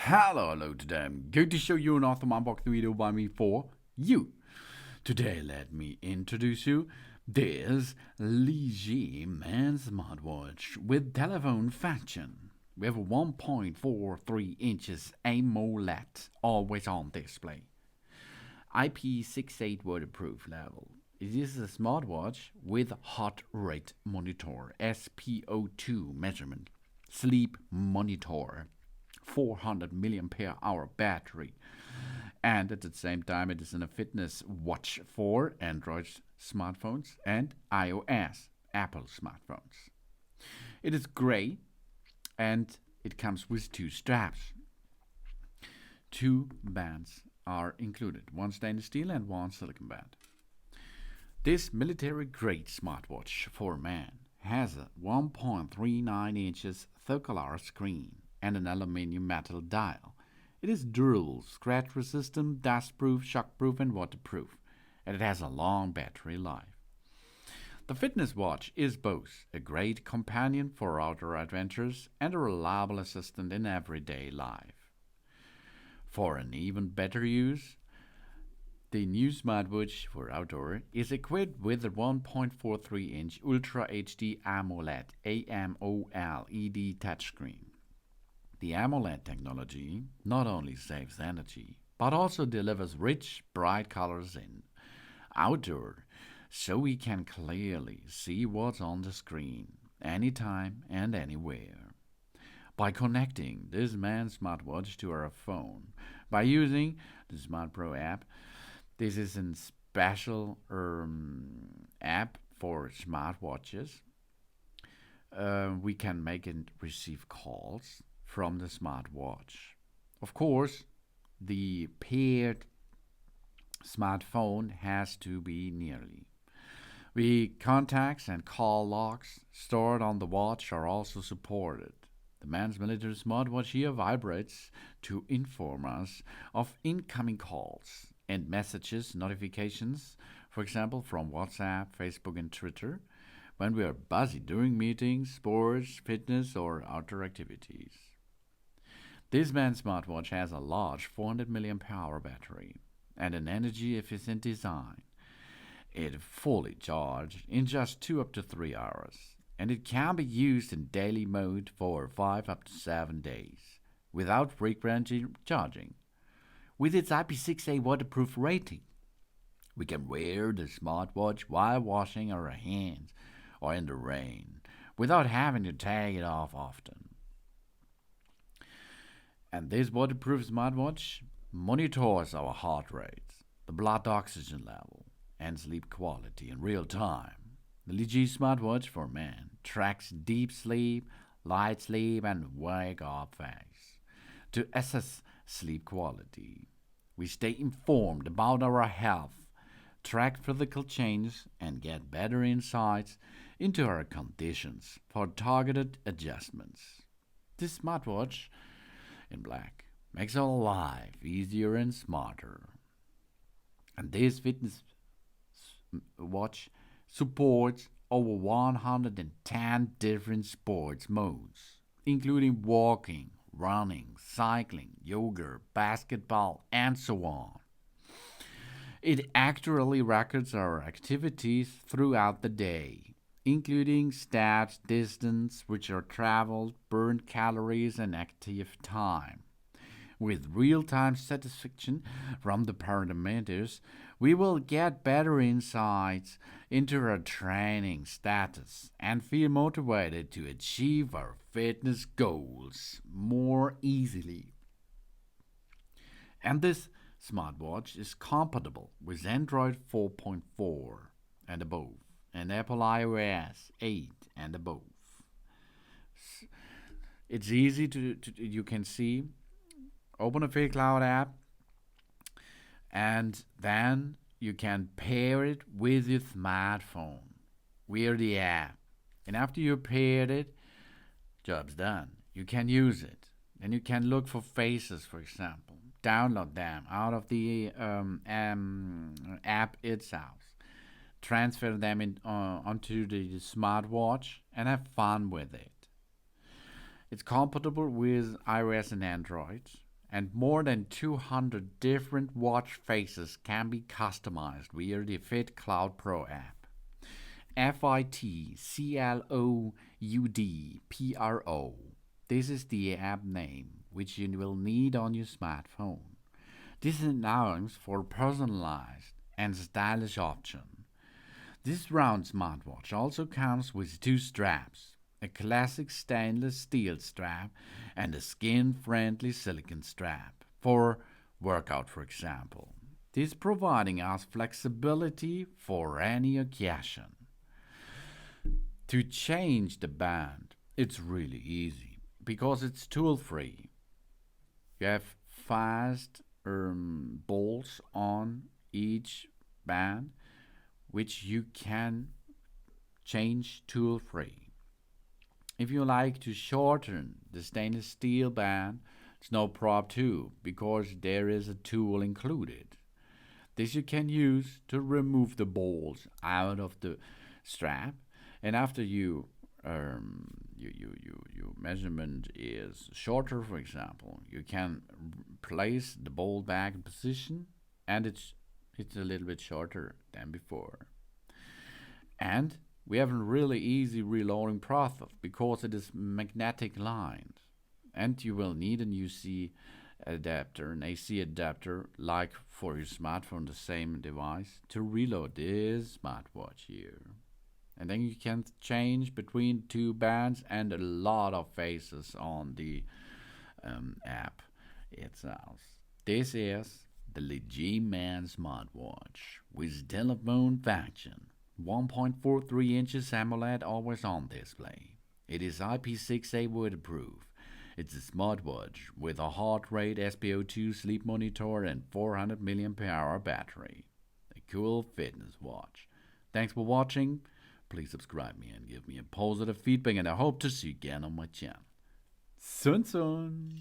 Hello today. I'm going to show you an awesome unboxing video by me for you. Today let me introduce you this LIGE man's smartwatch with telephone function. We have a 1.43 inches AMOLED always-on display. IP68 waterproof level. It is a smartwatch with heart rate monitor, SpO2 measurement, sleep monitor, 400 milliampere hour battery, and at the same time it is in a fitness watch for Android smartphones and iOS Apple smartphones. It is gray and it comes with two straps. Two bands are included, one stainless steel and one silicon band. This military-grade smartwatch for man has a 1.39 inches circular screen and an aluminium metal dial. It is durable, scratch-resistant, dustproof, shockproof, and waterproof, and it has a long battery life. The fitness watch is both a great companion for outdoor adventures and a reliable assistant in everyday life. For an even better use, the new smartwatch for outdoor is equipped with a 1.43-inch Ultra HD AMOLED AMOLED touchscreen. The AMOLED technology not only saves energy, but also delivers rich, bright colors in outdoor, so we can clearly see what's on the screen, anytime and anywhere. By connecting this man's smartwatch to our phone, by using the Smart Pro app, this is a special app for smartwatches. We can make and receive calls from the smartwatch. Of course, the paired smartphone has to be nearly. The contacts and call logs stored on the watch are also supported. The man's military smartwatch here vibrates to inform us of incoming calls and messages, notifications, for example, from WhatsApp, Facebook, and Twitter, when we are busy during meetings, sports, fitness, or outdoor activities. This man's smartwatch has a large 400 milliampere battery and an energy-efficient design. It is fully charged in just 2 up to 3 hours, and it can be used in daily mode for 5 up to 7 days without frequent charging. With its IP68 waterproof rating, we can wear the smartwatch while washing our hands or in the rain without having to take it off often. And this waterproof smartwatch monitors our heart rate, the blood oxygen level, and sleep quality in real time. The LIGE smartwatch for man tracks deep sleep, light sleep, and wake-up phase to assess sleep quality. We stay informed about our health, track physical changes, and get better insights into our conditions for targeted adjustments. This smartwatch in black makes our life easier and smarter. And this fitness watch supports over 110 different sports modes, including walking, running, cycling, yoga, basketball, and so on. It accurately records our activities throughout the day, including steps, distance which are traveled, burned calories, and active time. With real-time satisfaction from the parameters, we will get better insights into our training status and feel motivated to achieve our fitness goals more easily. And this smartwatch is compatible with Android 4.4 and above, and Apple iOS 8 and above. It's easy to you can see, open a FitCloud app, and then you can pair it with your smartphone. Wear the app, and after you paired it, job's done. You can use it. Then you can look for faces, for example. Download them out of the app itself. Transfer them onto the smartwatch and have fun with it. It's compatible with iOS and Android. and more than 200 different watch faces can be customized via the Fit Cloud Pro app. FITCLOUD This is the app name which you will need on your smartphone. This allows for personalized and stylish option. This round smartwatch also comes with two straps, a classic stainless steel strap and a skin-friendly silicone strap for workout, for example. This providing us flexibility for any occasion. To change the band, it's really easy because it's tool-free. You have fast bolts on each band which you can change tool-free. If you like to shorten the stainless steel band, it's no problem too, because there is a tool included. This you can use to remove the bolts out of the strap, and after your measurement is shorter, for example, you can place the bolt back in position, and it's a little bit shorter than before. And we have a really easy reloading process because it is magnetic lined. And you will need an AC adapter, like for your smartphone, the same device, to reload this smartwatch here. And then you can change between two bands and a lot of faces on the app itself. This is the LIGE Man smartwatch with telephone function, 1.43 inches AMOLED Always-On Display. It is IP68 waterproof. It's a smartwatch with a heart rate, SpO2 sleep monitor, and 400 mAh battery. A cool fitness watch. Thanks for watching. Please subscribe me and give me a positive feedback, and I hope to see you again on my channel. Sun Sun!